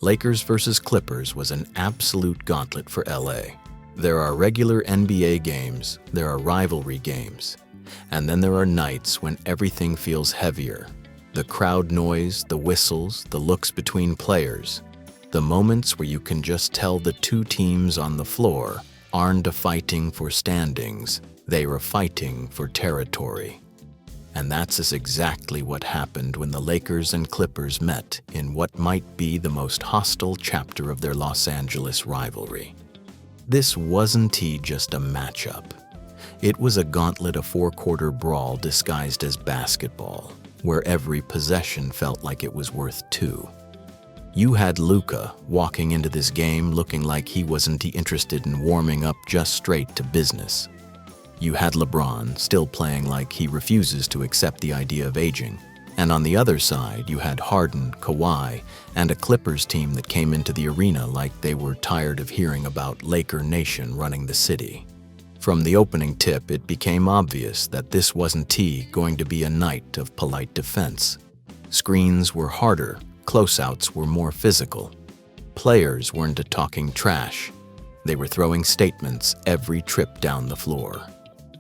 Lakers versus Clippers was an absolute gauntlet for LA. There are regular NBA games, there are rivalry games, and then there are nights when everything feels heavier. The crowd noise, the whistles, the looks between players, the moments where you can just tell the two teams on the floor aren't fighting for standings, they were fighting for territory. And that's exactly what happened when the Lakers and Clippers met in what might be the most hostile chapter of their Los Angeles rivalry. This wasn't just a matchup. It was a gauntlet, a four-quarter brawl disguised as basketball, where every possession felt like it was worth two. You had Luka walking into this game looking like he wasn't interested in warming up, just straight to business. You had LeBron still playing like he refuses to accept the idea of aging. And on the other side, you had Harden, Kawhi, and a Clippers team that came into the arena like they were tired of hearing about Laker Nation running the city. From the opening tip, it became obvious that this wasn't going to be a night of polite defense. Screens were harder, closeouts were more physical. Players weren't talking trash. They were throwing statements every trip down the floor.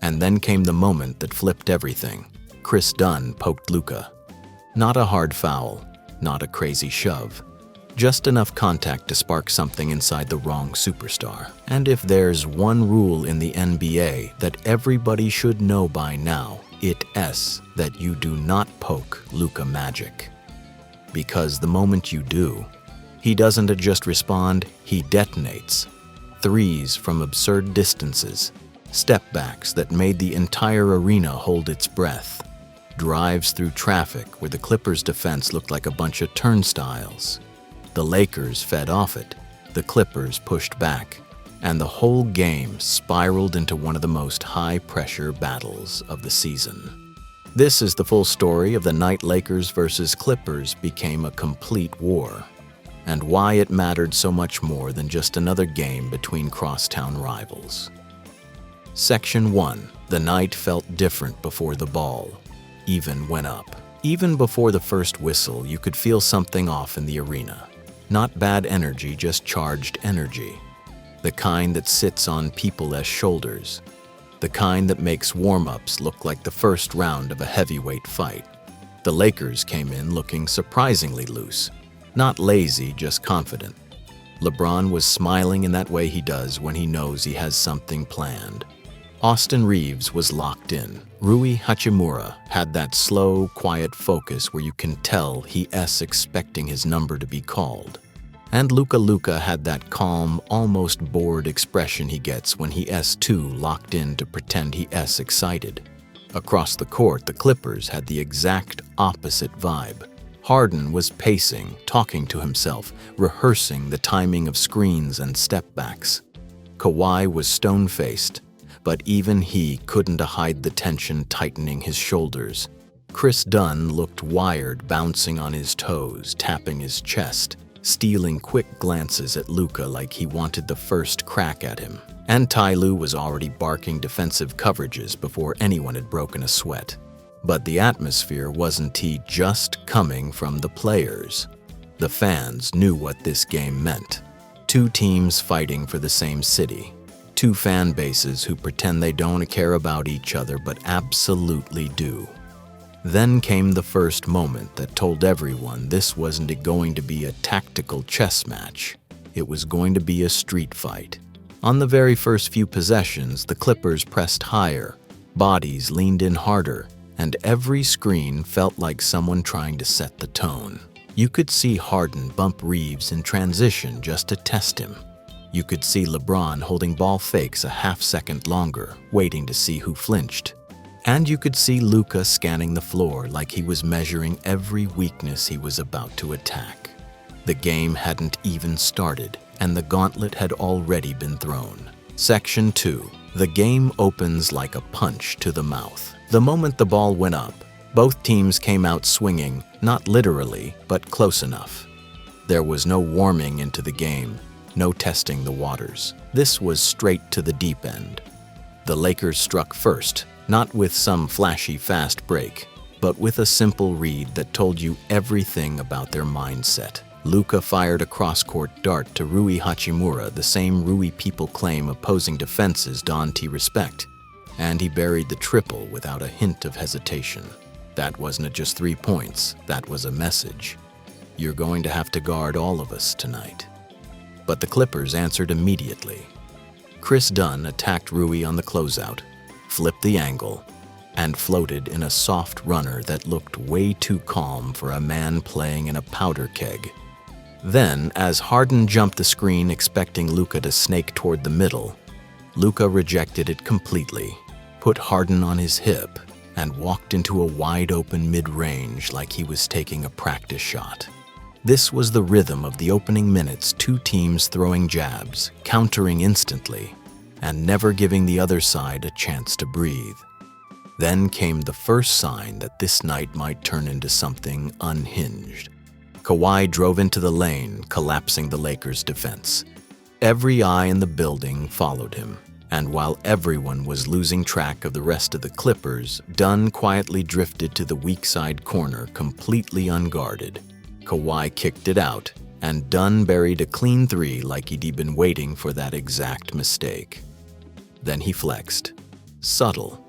And then came the moment that flipped everything. Kris Dunn poked Luka. Not a hard foul, not a crazy shove. Just enough contact to spark something inside the wrong superstar. And if there's one rule in the NBA that everybody should know by now, it's that you do not poke Luka Magic. Because the moment you do, he doesn't just respond, he detonates. Threes from absurd distances, step-backs that made the entire arena hold its breath, drives through traffic where the Clippers' defense looked like a bunch of turnstiles. The Lakers fed off it, the Clippers pushed back, and the whole game spiraled into one of the most high-pressure battles of the season. This is the full story of the night Lakers versus Clippers became a complete war, and why it mattered so much more than just another game between crosstown rivals. Section 1. The night felt different before the ball even went up. Even before the first whistle, you could feel something off in the arena. Not bad energy, just charged energy. The kind that sits on people's shoulders. The kind that makes warm-ups look like the first round of a heavyweight fight. The Lakers came in looking surprisingly loose. Not lazy, just confident. LeBron was smiling in that way he does when he knows he has something planned. Austin Reeves was locked in. Rui Hachimura had that slow, quiet focus where you can tell he's expecting his number to be called. And Luka had that calm, almost bored expression he gets when he's too locked in to pretend he's excited. Across the court, the Clippers had the exact opposite vibe. Harden was pacing, talking to himself, rehearsing the timing of screens and step-backs. Kawhi was stone-faced, but even he couldn't hide the tension tightening his shoulders. Kris Dunn looked wired, bouncing on his toes, tapping his chest, stealing quick glances at Luka like he wanted the first crack at him. And Ty Lue was already barking defensive coverages before anyone had broken a sweat. But the atmosphere wasn't just coming from the players. The fans knew what this game meant. Two teams fighting for the same city. Two fan bases who pretend they don't care about each other but absolutely do. Then came the first moment that told everyone this wasn't going to be a tactical chess match. It was going to be a street fight. On the very first few possessions, the Clippers pressed higher, bodies leaned in harder, and every screen felt like someone trying to set the tone. You could see Harden bump Reeves in transition just to test him. You could see LeBron holding ball fakes a half-second longer, waiting to see who flinched. And you could see Luka scanning the floor like he was measuring every weakness he was about to attack. The game hadn't even started, and the gauntlet had already been thrown. Section 2. The game opens like a punch to the mouth. The moment the ball went up, both teams came out swinging, not literally, but close enough. There was no warming into the game. No testing the waters. This was straight to the deep end. The Lakers struck first, not with some flashy fast break, but with a simple read that told you everything about their mindset. Luka fired a cross-court dart to Rui Hachimura, the same Rui people claim opposing defenses don't respect, and he buried the triple without a hint of hesitation. That wasn't just 3 points, that was a message. You're going to have to guard all of us tonight. But the Clippers answered immediately. Chris Dunn attacked Rui on the closeout, flipped the angle, and floated in a soft runner that looked way too calm for a man playing in a powder keg. Then, as Harden jumped the screen expecting Luka to snake toward the middle, Luka rejected it completely, put Harden on his hip, and walked into a wide-open mid-range like he was taking a practice shot. This was the rhythm of the opening minutes, two teams throwing jabs, countering instantly, and never giving the other side a chance to breathe. Then came the first sign that this night might turn into something unhinged. Kawhi drove into the lane, collapsing the Lakers' defense. Every eye in the building followed him, and while everyone was losing track of the rest of the Clippers, Dunn quietly drifted to the weak side corner, completely unguarded. Kawhi kicked it out, and Dunn buried a clean three like he'd been waiting for that exact mistake. Then he flexed. Subtle,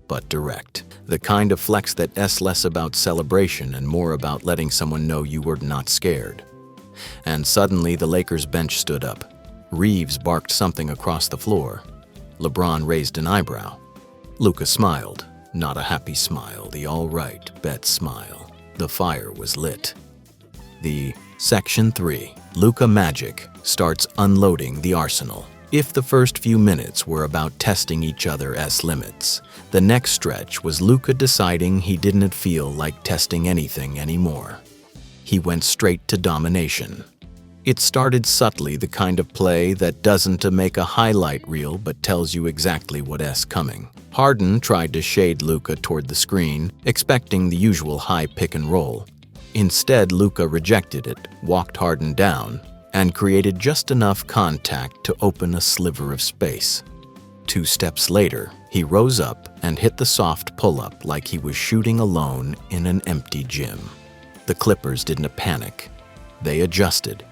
but direct. The kind of flex that's less about celebration and more about letting someone know you were not scared. And suddenly the Lakers bench stood up. Reeves barked something across the floor. LeBron raised an eyebrow. Luka smiled. Not a happy smile, the all-right bet smile. The fire was lit. The Section 3, Luka Magic, starts unloading the arsenal. If the first few minutes were about testing each other's limits, the next stretch was Luka deciding he didn't feel like testing anything anymore. He went straight to domination. It started subtly, the kind of play that doesn't make a highlight reel but tells you exactly what's coming. Harden tried to shade Luka toward the screen, expecting the usual high pick and roll. Instead, Luka rejected it, walked Harden down, and created just enough contact to open a sliver of space. 2 steps later, he rose up and hit the soft pull-up like he was shooting alone in an empty gym. The Clippers didn't panic. They adjusted.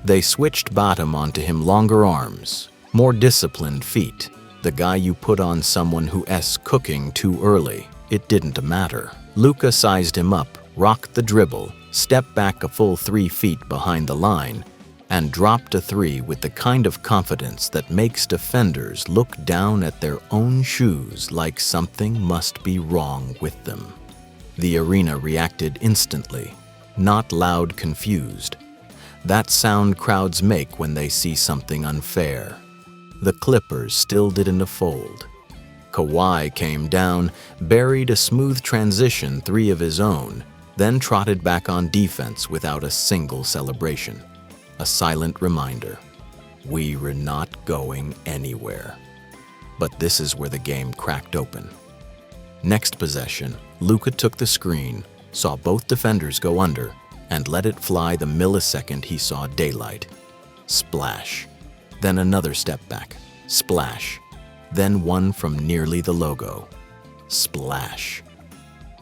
They switched bottom onto him, longer arms, more disciplined feet. The guy you put on someone who's cooking too early. It didn't matter. Luka sized him up, rocked the dribble, stepped back a full 3 feet behind the line, and dropped a 3 with the kind of confidence that makes defenders look down at their own shoes like something must be wrong with them. The arena reacted instantly, not loud, confused. That sound crowds make when they see something unfair. The Clippers still didn't fold. Kawhi came down, buried a smooth transition 3 of his own, then trotted back on defense without a single celebration. A silent reminder, we were not going anywhere. But this is where the game cracked open. Next possession, Luka took the screen, saw both defenders go under, and let it fly the millisecond he saw daylight. Splash. Then another step back. Splash. Then one from nearly the logo. Splash.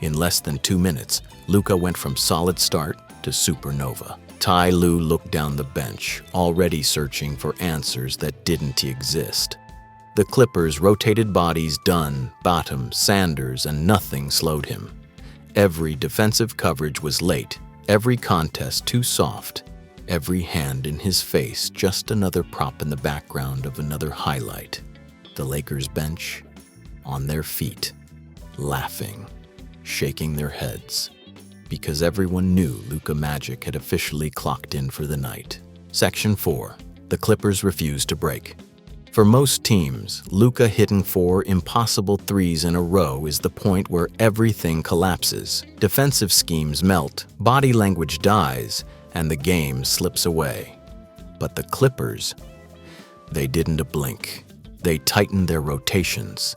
In less than 2 minutes, Luka went from solid start to supernova. Ty Lue looked down the bench, already searching for answers that didn't exist. The Clippers rotated bodies, Dunn, Bottom, Sanders, and nothing slowed him. Every defensive coverage was late, every contest too soft, every hand in his face just another prop in the background of another highlight. The Lakers bench, on their feet, laughing, shaking their heads, because everyone knew Luka Magic had officially clocked in for the night. Section 4. The Clippers refused to break. For most teams, Luka hitting 4 impossible threes in a row is the point where everything collapses. Defensive schemes melt, body language dies, and the game slips away. But the Clippers, they didn't blink. They tightened their rotations.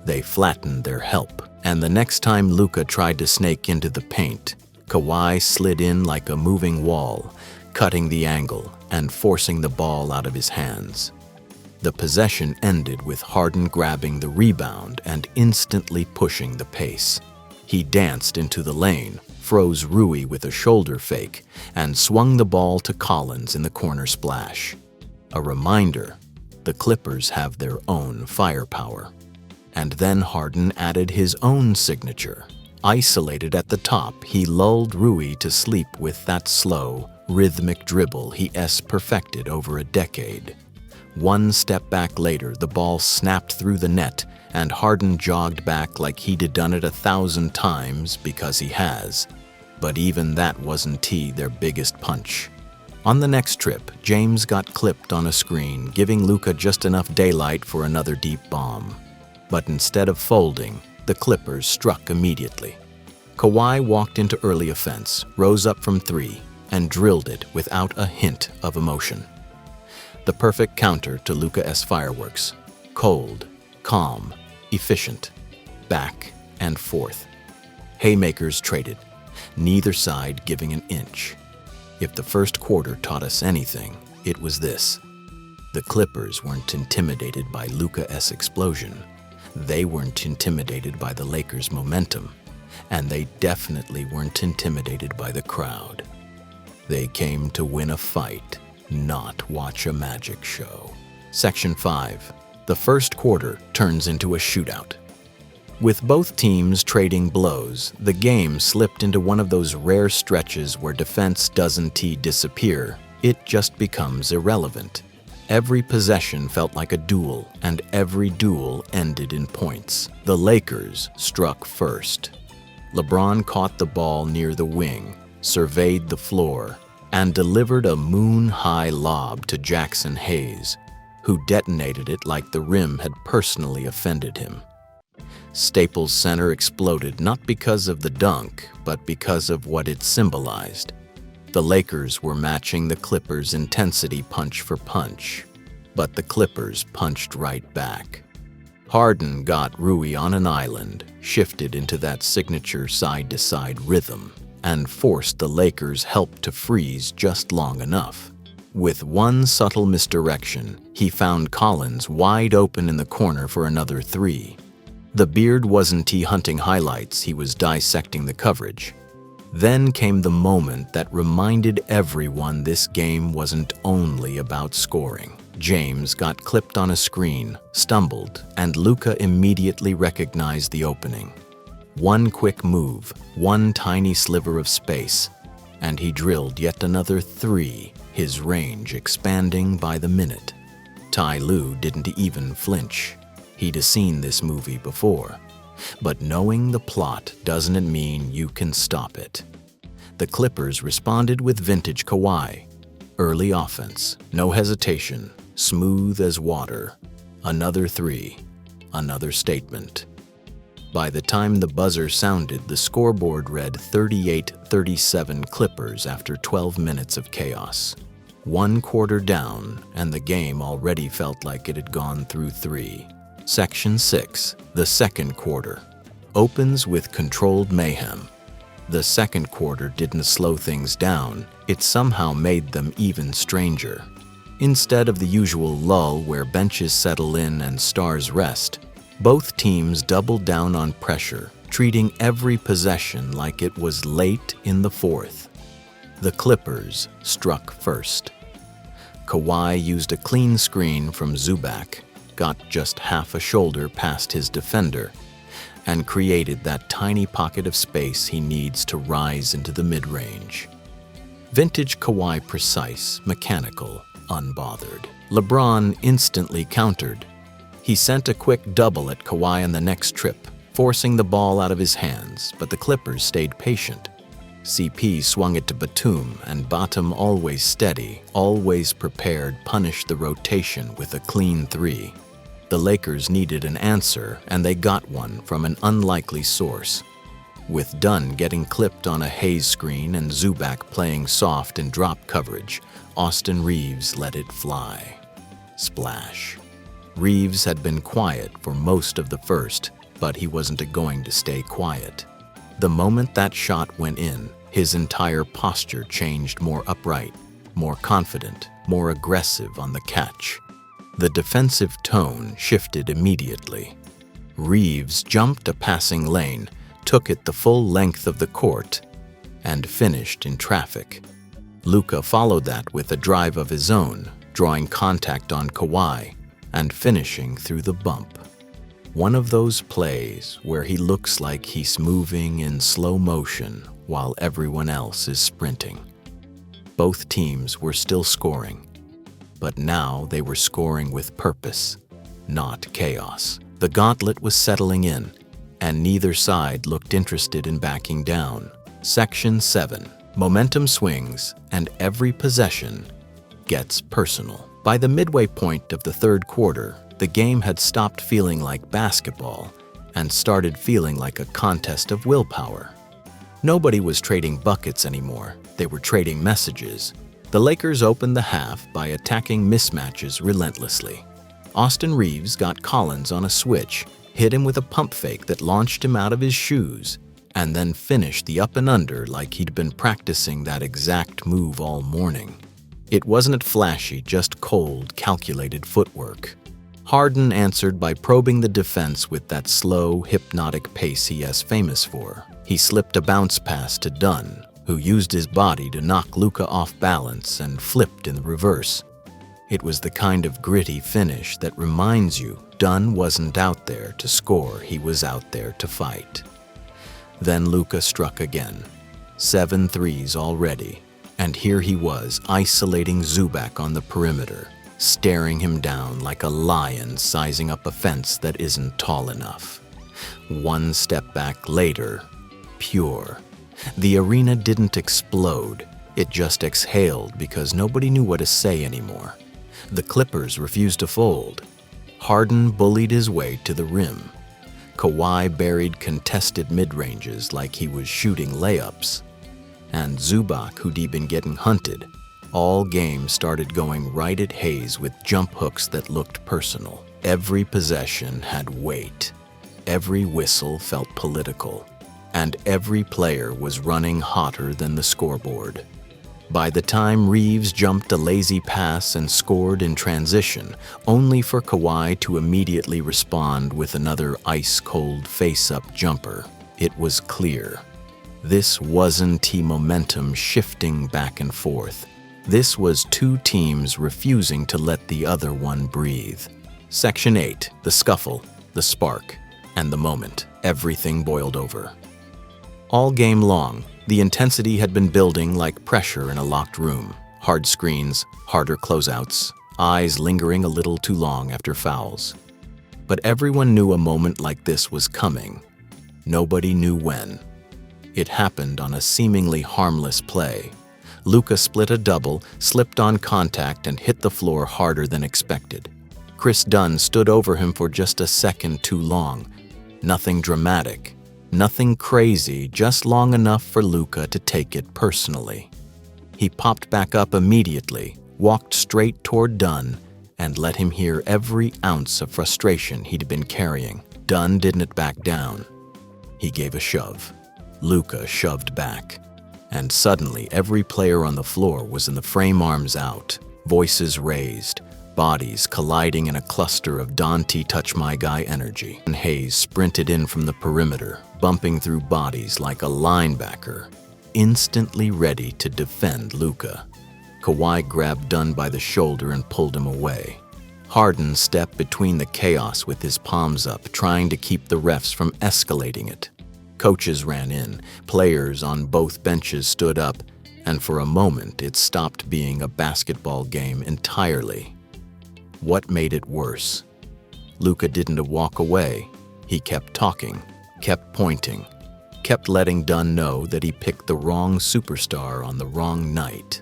They flattened their help. And the next time Luka tried to snake into the paint, Kawhi slid in like a moving wall, cutting the angle and forcing the ball out of his hands. The possession ended with Harden grabbing the rebound and instantly pushing the pace. He danced into the lane, froze Rui with a shoulder fake, and swung the ball to Collins in the corner splash. A reminder, the Clippers have their own firepower. And then Harden added his own signature. Isolated at the top, he lulled Rui to sleep with that slow, rhythmic dribble he's perfected over a decade. One step back later, the ball snapped through the net, and Harden jogged back like he'd done it 1,000 times because he has. But even that wasn't their biggest punch. On the next trip, James got clipped on a screen, giving Luka just enough daylight for another deep bomb. But instead of folding, the Clippers struck immediately. Kawhi walked into early offense, rose up from 3, and drilled it without a hint of emotion. The perfect counter to Luka's fireworks. Cold, calm, efficient, back and forth. Haymakers traded, neither side giving an inch. If the first quarter taught us anything, it was this. The Clippers weren't intimidated by Luka's explosion. They weren't intimidated by the Lakers' momentum, and they definitely weren't intimidated by the crowd. They came to win a fight, not watch a magic show. Section 5. The first quarter turns into a shootout. With both teams trading blows, the game slipped into one of those rare stretches where defense doesn't disappear, it just becomes irrelevant. Every possession felt like a duel, and every duel ended in points. The Lakers struck first. LeBron caught the ball near the wing, surveyed the floor, and delivered a moon-high lob to Jackson Hayes, who detonated it like the rim had personally offended him. Staples Center exploded not because of the dunk, but because of what it symbolized. The Lakers were matching the Clippers' intensity punch for punch, but the Clippers punched right back. Harden got Rui on an island, shifted into that signature side-to-side rhythm, and forced the Lakers' help to freeze just long enough. With one subtle misdirection, he found Collins wide open in the corner for another 3. The beard wasn't hunting highlights, he was dissecting the coverage. Then came the moment that reminded everyone this game wasn't only about scoring. James got clipped on a screen, stumbled, and Luka immediately recognized the opening. One quick move, one tiny sliver of space, and he drilled yet another 3, his range expanding by the minute. Ty Lue didn't even flinch. He'd seen this movie before. But knowing the plot doesn't mean you can stop it. The Clippers responded with vintage Kawhi. Early offense, no hesitation, smooth as water. Another 3, another statement. By the time the buzzer sounded, the scoreboard read 38-37 Clippers after 12 minutes of chaos. One quarter down, and the game already felt like it had gone through 3. Section 6, the second quarter, opens with controlled mayhem. The second quarter didn't slow things down, it somehow made them even stranger. Instead of the usual lull where benches settle in and stars rest, both teams doubled down on pressure, treating every possession like it was late in the fourth. The Clippers struck first. Kawhi used a clean screen from Zubac, got just half a shoulder past his defender, and created that tiny pocket of space he needs to rise into the mid-range. Vintage Kawhi precise, mechanical, unbothered. LeBron instantly countered. He sent a quick double at Kawhi on the next trip, forcing the ball out of his hands, but the Clippers stayed patient. CP swung it to Batum, and Batum, always steady, always prepared, punished the rotation with a clean 3. The Lakers needed an answer, and they got one from an unlikely source. With Dunn getting clipped on a Hayes screen and Zubac playing soft in drop coverage, Austin Reaves let it fly. Splash. Reaves had been quiet for most of the first, but he wasn't going to stay quiet. The moment that shot went in, his entire posture changed more upright, more confident, more aggressive on the catch. The defensive tone shifted immediately. Reaves jumped a passing lane, took it the full length of the court, and finished in traffic. Luka followed that with a drive of his own, drawing contact on Kawhi and finishing through the bump. One of those plays where he looks like he's moving in slow motion while everyone else is sprinting. Both teams were still scoring, but now they were scoring with purpose, not chaos. The gauntlet was settling in, and neither side looked interested in backing down. Section 7. Momentum swings, and every possession gets personal. By the midway point of the third quarter, the game had stopped feeling like basketball and started feeling like a contest of willpower. Nobody was trading buckets anymore. They were trading messages. The Lakers opened the half by attacking mismatches relentlessly. Austin Reeves got Collins on a switch, hit him with a pump fake that launched him out of his shoes, and then finished the up and under like he'd been practicing that exact move all morning. It wasn't flashy, just cold, calculated footwork. Harden answered by probing the defense with that slow, hypnotic pace he is famous for. He slipped a bounce pass to Dunn, who used his body to knock Luka off balance and flipped in the reverse. It was the kind of gritty finish that reminds you Dunn wasn't out there to score, he was out there to fight. Then Luka struck again. 7 threes already, and here he was isolating Zubac on the perimeter, staring him down like a lion sizing up a fence that isn't tall enough. One step back later, pure. The arena didn't explode, it just exhaled because nobody knew what to say anymore. The Clippers refused to fold. Harden bullied his way to the rim. Kawhi buried contested mid-ranges like he was shooting layups. And Zubac, who'd been getting hunted, all game started going right at Hayes with jump hooks that looked personal. Every possession had weight. Every whistle felt political. And every player was running hotter than the scoreboard. By the time Reeves jumped a lazy pass and scored in transition, only for Kawhi to immediately respond with another ice-cold face-up jumper, it was clear. This wasn't momentum shifting back and forth. This was two teams refusing to let the other one breathe. Section 8, the scuffle, the spark, and the moment. Everything boiled over. All game long, the intensity had been building like pressure in a locked room. Hard screens, harder closeouts, eyes lingering a little too long after fouls. But everyone knew a moment like this was coming. Nobody knew when. It happened on a seemingly harmless play. Luka split a double, slipped on contact, and hit the floor harder than expected. Chris Dunn stood over him for just a second too long. Nothing dramatic. Nothing crazy, just long enough for Luka to take it personally. He popped back up immediately, walked straight toward Dunn, and let him hear every ounce of frustration he'd been carrying. Dunn didn't back down. He gave a shove. Luka shoved back. And suddenly, every player on the floor was in the frame, arms out, voices raised, bodies colliding in a cluster of Dante touch my guy energy. And Hayes sprinted in from the perimeter, bumping through bodies like a linebacker, instantly ready to defend Luka. Kawhi grabbed Dunn by the shoulder and pulled him away. Harden stepped between the chaos with his palms up, trying to keep the refs from escalating it. Coaches ran in, players on both benches stood up, and for a moment it stopped being a basketball game entirely. What made it worse? Luka didn't walk away. He kept talking, kept pointing, kept letting Dunn know that he picked the wrong superstar on the wrong night.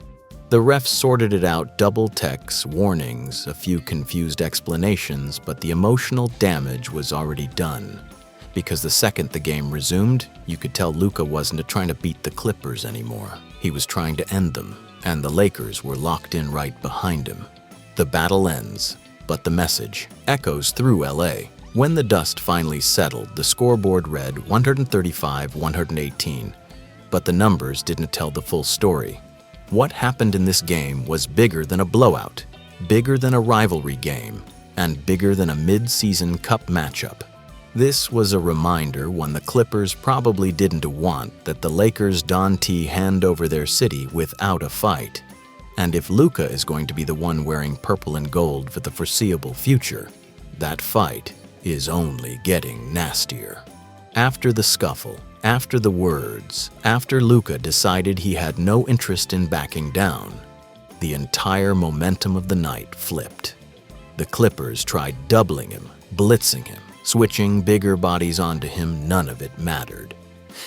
The refs sorted it out, double texts, warnings, a few confused explanations, but the emotional damage was already done. Because the second the game resumed, you could tell Luka wasn't trying to beat the Clippers anymore. He was trying to end them, and the Lakers were locked in right behind him. The battle ends, but the message echoes through LA. When the dust finally settled, the scoreboard read 135-118, but the numbers didn't tell the full story. What happened in this game was bigger than a blowout, bigger than a rivalry game, and bigger than a mid-season cup matchup. This was a reminder one the Clippers probably didn't want, that the Lakers don't hand over their city without a fight. And if Luka is going to be the one wearing purple and gold for the foreseeable future, that fight is only getting nastier. After the scuffle, after the words, after Luka decided he had no interest in backing down, the entire momentum of the night flipped. The Clippers tried doubling him, blitzing him, switching bigger bodies onto him. None of it mattered.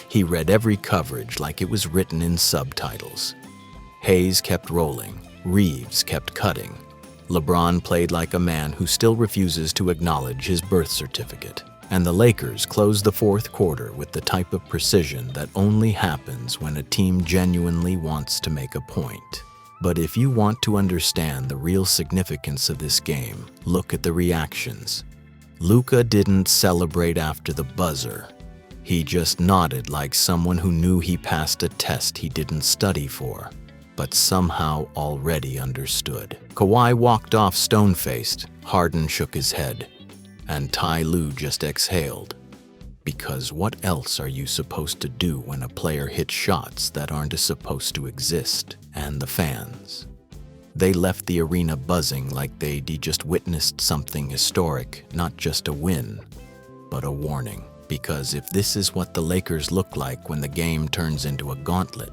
He read every coverage like it was written in subtitles. Hayes kept rolling. Reeves kept cutting. LeBron played like a man who still refuses to acknowledge his birth certificate. And the Lakers closed the fourth quarter with the type of precision that only happens when a team genuinely wants to make a point. But if you want to understand the real significance of this game, look at the reactions. Luka didn't celebrate after the buzzer. He just nodded like someone who knew he passed a test he didn't study for, but somehow already understood. Kawhi walked off stone-faced. Harden shook his head. And Ty Lue just exhaled. Because what else are you supposed to do when a player hits shots that aren't supposed to exist? And the fans. They left the arena buzzing like they'd just witnessed something historic, not just a win, but a warning. Because if this is what the Lakers look like when the game turns into a gauntlet,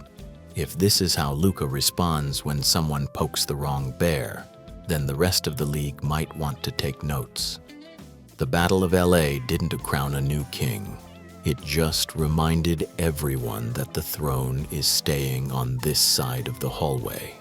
if this is how Luka responds when someone pokes the wrong bear, then the rest of the league might want to take notes. The Battle of LA didn't crown a new king. It just reminded everyone that the throne is staying on this side of the hallway.